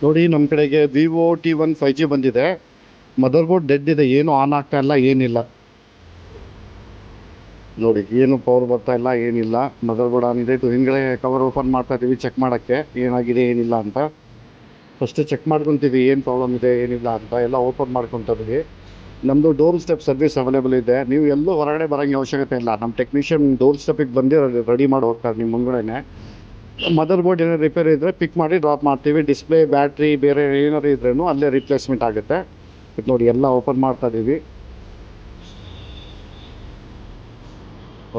ನೋಡಿ ನಮ್ಮ ಕಡೆಗೆ ವಿವೋ T1 5G ಬಂದಿದೆ. ಮದರ್ ಬೋರ್ಡ್ ಡೆಡ್ ಇದೆ, ಏನು ಆನ್ ಆಗ್ತಾ ಇಲ್ಲ, ಏನಿಲ್ಲ. ನೋಡಿ ಏನು ಪವರ್ ಬರ್ತಾ ಇಲ್ಲ, ಏನಿಲ್ಲ. ಮದರ್ ಬೋರ್ಡ್ ಆನ್ ಇದೆ. ಇದು ಹಿಂದ್ಗಡೆ ಕವರ್ ಓಪನ್ ಮಾಡ್ತಾ ಇದ್ದೀವಿ ಚೆಕ್ ಮಾಡೋಕ್ಕೆ ಏನಾಗಿದೆ ಏನಿಲ್ಲ ಅಂತ. ಫಸ್ಟ್ ಚೆಕ್ ಮಾಡ್ಕೊತೀವಿ ಏನು ಪ್ರಾಬ್ಲಮ್ ಇದೆ ಏನಿಲ್ಲ ಅಂತ. ಎಲ್ಲ ಓಪನ್ ಮಾಡ್ಕೊತಾ ಇದ್ದೀವಿ. ನಮ್ಮದು ಡೋರ್ ಸ್ಟೆಪ್ ಸರ್ವಿಸ್ ಅವೈಲೇಬಲ್ ಇದೆ. ನೀವು ಎಲ್ಲೂ ಹೊರಗಡೆ ಬರೋಂಗೆ ಅವಶ್ಯಕತೆ ಇಲ್ಲ. ನಮ್ಮ ಟೆಕ್ನಿಷಿಯನ್ ಡೋರ್ ಸ್ಟೆಪ್ಪಿಗೆ ಬಂದು ರೆಡಿ ಮಾಡಿ ಹೋಗ್ತಾರೆ ನಿಮ್ಮ ಮುಂಗಡೆನೆ. ಮದರ್ ಬೋರ್ಡ್ ಏನಾದ್ರು ರಿಪೇರಿ ಇದ್ದರೆ ಪಿಕ್ ಮಾಡಿ ಡ್ರಾಪ್ ಮಾಡ್ತೀವಿ. ಡಿಸ್ಪ್ಲೇ, ಬ್ಯಾಟ್ರಿ ಬೇರೆ ಏನಾದ್ರು ಇದ್ರೂ ಅಲ್ಲೇ ರಿಪ್ಲೇಸ್ಮೆಂಟ್ ಆಗುತ್ತೆ. ಇದು ನೋಡಿ ಎಲ್ಲ ಓಪನ್ ಮಾಡ್ತಾ ಇದ್ದೀವಿ.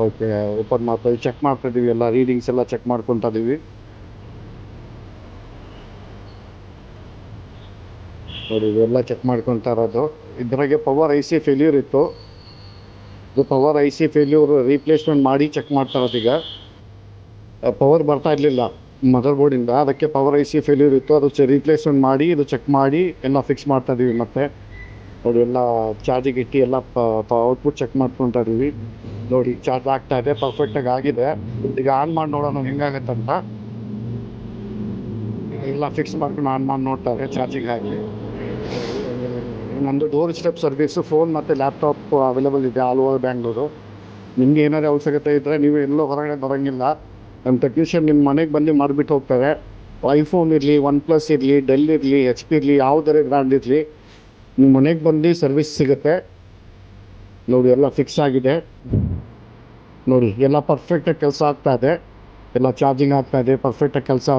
ಓಕೆ, ಓಪನ್ ಮಾಡ್ತಾ ಚೆಕ್ ಮಾಡ್ತಾ ಇದ್ದೀವಿ. ಎಲ್ಲ ರೀಡಿಂಗ್ಸ್ ಎಲ್ಲ ಚೆಕ್ ಮಾಡ್ಕೊತಾ ಇದ್ದೀವಿ. ನೋಡಿ ಇವೆಲ್ಲ ಚೆಕ್ ಮಾಡ್ಕೊತಾ ಇರೋದು. ಇದ್ರಾಗೆ ಪವರ್ IC ಫೇಲ್ಯೂರ್ ಇತ್ತು. ಇದು ಪವರ್ IC ಫೇಲ್ಯೂರ್ ರೀಪ್ಲೇಸ್ಮೆಂಟ್ ಮಾಡಿ ಚೆಕ್ ಮಾಡ್ತಾ ಇರೋದು. ಈಗ ಪವರ್ ಬರ್ತಾ ಇರಲಿಲ್ಲ ಮದರ್ ಬೋರ್ಡಿಂದ, ಅದಕ್ಕೆ ಪವರ್ IC ಫೇಲ್ಯೂರ್ ಇತ್ತು. ಅದು ರೀಪ್ಲೇಸ್ಮೆಂಟ್ ಮಾಡಿ ಇದು ಚೆಕ್ ಮಾಡಿ ಎಲ್ಲ ಫಿಕ್ಸ್ ಮಾಡ್ತಾ ಇದ್ದೀವಿ. ಮತ್ತೆ ನೋಡಿ ಎಲ್ಲ ಚಾರ್ಜಿಗೆ ಇಟ್ಟು ಎಲ್ಲ ಔಟ್ಪುಟ್ ಚೆಕ್ ಮಾಡ್ಕೊತಾ ಇದ್ದೀವಿ. ನೋಡಿ ಚಾರ್ಜ್ ಆಗ್ತಾ ಇದೆ, ಪರ್ಫೆಕ್ಟಾಗಿ ಆಗಿದೆ. ಈಗ ಆನ್ ಮಾಡಿ ನೋಡೋಣ ಹೆಂಗಾಗತ್ತಂತ. ಎಲ್ಲ ಫಿಕ್ಸ್ ಮಾಡ್ಕೊಂಡು ಆನ್ ಮಾಡಿ ನೋಡ್ತಾರೆ ಚಾರ್ಜಿಂಗ್ ಆಗಿ. ನಮ್ಮದು ಡೋರ್ ಸ್ಟೆಪ್ ಸರ್ವಿಸು ಫೋನ್ ಮತ್ತು ಲ್ಯಾಪ್ಟಾಪ್ ಅವೈಲೇಬಲ್ ಇದೆ ಆಲ್ ಓವರ್ ಬ್ಯಾಂಗ್ಳೂರು. ನಿಮ್ಗೆ ಏನಾದರೂ ಅವಶ್ಯಕತೆ ಇದ್ದರೆ ನೀವು ಎಲ್ಲೂ ಹೊರಗಡೆ ಬರೋಂಗಿಲ್ಲ. ನಮ್ಮ ಟೆಕ್ನಿಷಿಯನ್ ನಿಮ್ಮ ಮನೆಗೆ ಬಂದು ಮಾಡಿಬಿಟ್ಟು ಹೋಗ್ತಾರೆ. ಐಫೋನ್ ಇರಲಿ, OnePlus ಇರಲಿ, ಡೆಲ್ ಇರಲಿ, HP ಇರಲಿ, ಯಾವುದೇ ಬ್ರ್ಯಾಂಡ್ ಇರಲಿ, ನಿಮ್ಮ ಮನೆಗೆ ಬಂದು ಸರ್ವಿಸ್ ಸಿಗುತ್ತೆ. ನೋಡಿ ಎಲ್ಲ ಫಿಕ್ಸ್ ಆಗಿದೆ. ನೋಡಿ ಎಲ್ಲ ಪರ್ಫೆಕ್ಟಾಗಿ ಕೆಲಸ ಆಗ್ತಾ ಇದೆ. ಎಲ್ಲ ಚಾರ್ಜಿಂಗ್ ಆಗ್ತಾ ಇದೆ, ಪರ್ಫೆಕ್ಟಾಗಿ ಕೆಲಸ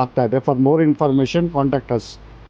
ಆಗ್ತಾ ಇದೆ. For more information contact us.